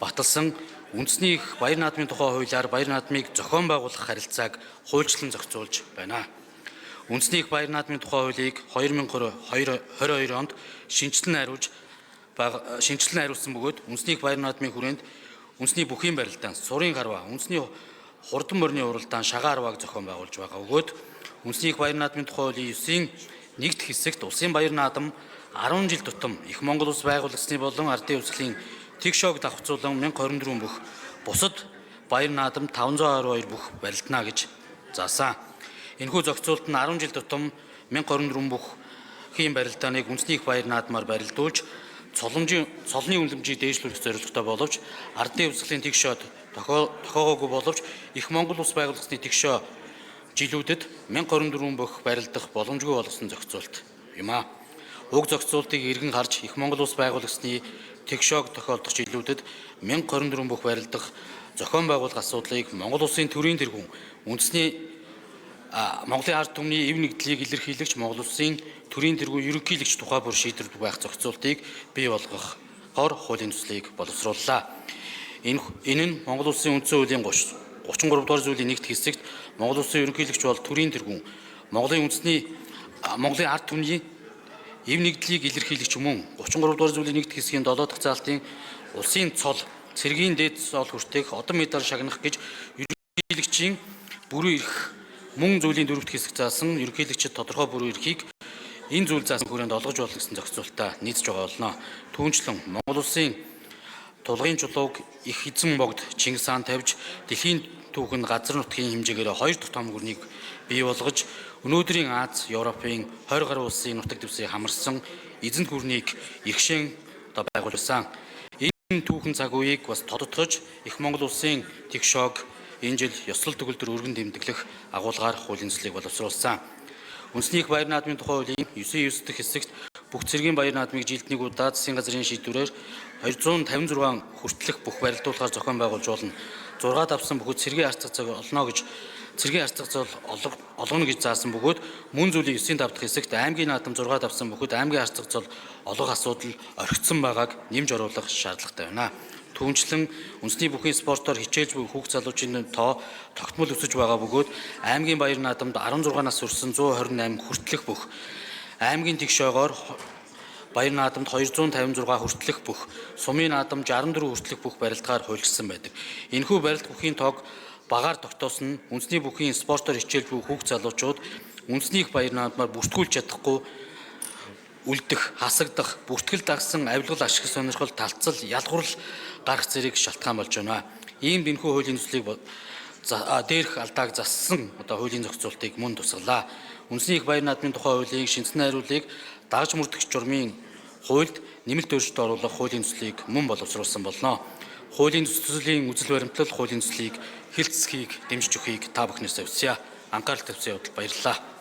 баталсан үндэсний баяр наадмын тухай хуулиар баяр наадмыг зохион байгуулах харилцааг хуульчлан зохицуулж байна. Үндэсний баяр наадмын тухай хуулийг 2022 онд шинжилэн хариулсан бөгөөд үндэсний баяр наадмын хүрээнд үндэсний бүхийн барилдаан, сурын гарваа, үндэсний хурдан морины уралдаан, шагаан арвааг зохион байгуулж байгаа бөгөөд үндэсний баяр наадмын тухай хуулийн 9-ийн 1-р хэсэгт улсын баяр наадам 10 жил тутам их Монгол улс байгуулагдсны болон ардын хувьсгалын тэгшоог давхцуулан 1024 бүх бусад баяр наадам 512 бүх барилдана гэж заасан. Энэхүү зохицуулт нь 10 жил тутам 1024 бүхийн барилдааныг үндэсний баяр наадмаар барилдуулж цолны үнэлэмжийг дээшлүүлэх зорилготой боловч ардын хувьсгалын тэгшоод тохиогоогүй боловч их Монгол улс байгуулагдсны тэгшоо жилүүдэд 1024 бүх барилдах боломжгүй болгосон зохицуулт юм а. Уг зохицуултыг эргэн харж их Монгол улс байгуулагдсны тэгшоог тохиолдох жилүүдэд 1024 бүх барилдах зохион байгуулах асуудлыг Монгол улсын төрийн тэргүүн Монголын ард түмний эв нэгдлийг илэрхийлэгч Монгол улсын төрийн тэргүүн ерөнхийлөгч тухай бүр шийдвэрлэх байх зохицуултыг бий болгохоор хуулийн төслийг боловсрууллаа. Энэ нь Монгол улсын үндсэн хуулийн 33 дугаар зүйлийн 1-р хэсэгт Монгол улсын ерөнхийлөгч бол төрийн тэргүүн Монголын ард түмний эв нэгдлийг илэрхийлэгч мөн 33 дугаар зүйлийн 1-р хэсгийн 7 дахь заалтын улсын цол цэргийн дээд цол хүртээх одон медаль шагнах гэж ерөнхийлөгчийн бүрэн эрх мөн зүйлийн 4-р хэсэг заасан ерөнхийлөгчид тодорхой бүрэн эрхийг энэ зүйл заасан хүрээнд олгож болно гэсэн зохицуултаа нийцж байгаа болно. Түүнчлэн Монгол улсын тулгын чулууг их эзэн богд Чингис хаан тавьж дэлхийн түүхэнд газар нутгийн хэмжээгээр 2 дахь том гүрнийг бий болгож өнөөдрийн Аз, Европын 20 гаруй улсын нутаг дэвсийг хамарсан эзэнт гүрнийг иргшэн байгуулсан. Энэ түүхэн цаг үеийг бас тодотгож их Монгол улсын тэгшоог энэ жил ёслол төгөлдөр өргөн тэмдэглэх агуулгаар хуулийн төслийг боловсруулсан. Үндэсний баяр наадмын тухай хуулийн 9-9 дахь хэсэгт бүх цэргийн баяр наадмыг жилд нэг удаа засгийн газрын шийдвэрээр 256 хүртэлх бүх барилдуулахаар зохион байгуулж болно. 6 давсан бөгөөд цэргийн арц цаг олгоно гэж заасан бөгөөд мөн зүйлийн 9-ийн 5 дахь хэсэгт аймгийн наадам 6 давсан бөгөөд аймгийн арц цаг олгох асуудал орхигдсон байгааг нэмж оруулах шаардлагатай байна. Түүнчлэн үндэсний бүхийн спортоор хичээлж буй хүүхд залуучийн тоо тогтмол өсөж байгаа бөгөөд аймгийн баяр наадамд 16 нас хүрсэн 128 хүртэлх бүх аймгийн тэгшоогоор баяр наадамд 256 хүртэлх бүх сумын наадамд 64 хүртэлх бүх барилдгаар хуульчилсан байдаг. Энэхүү барилд бүхийн тоог багаар тогтоосон нь үндэсний бүхийн спортоор хичээлж буй хүүхд залуучууд үндэсний баяр наадмаар бүртгүүлж чадахгүй үлдэх, хасагдах, бүртгэл дагсан авилгал ашиг сонирхол талцал ялгуурл гарах зэрэг шалтгаан болж байна. Иймд энэхүү хуулийн төслийг дээрх алдааг зассан хуулийн зохицуултыг мөн тусгалаа. Үндэсний баяр наадмын тухай хуулийг шинжлэн найруулыг дагж мөрдөгч журмын хуульд нэмэлт өөрчлөлт оруулах хуулийн төслийг мөн боловсруулсан болно. Хуулийн төслийн үзэл баримтлал хуулийн төслийг хэлцсхийг дэмжиж өгөхийг та бүхнээс авсъя. Анхаарал тавьсан явдал баярлалаа.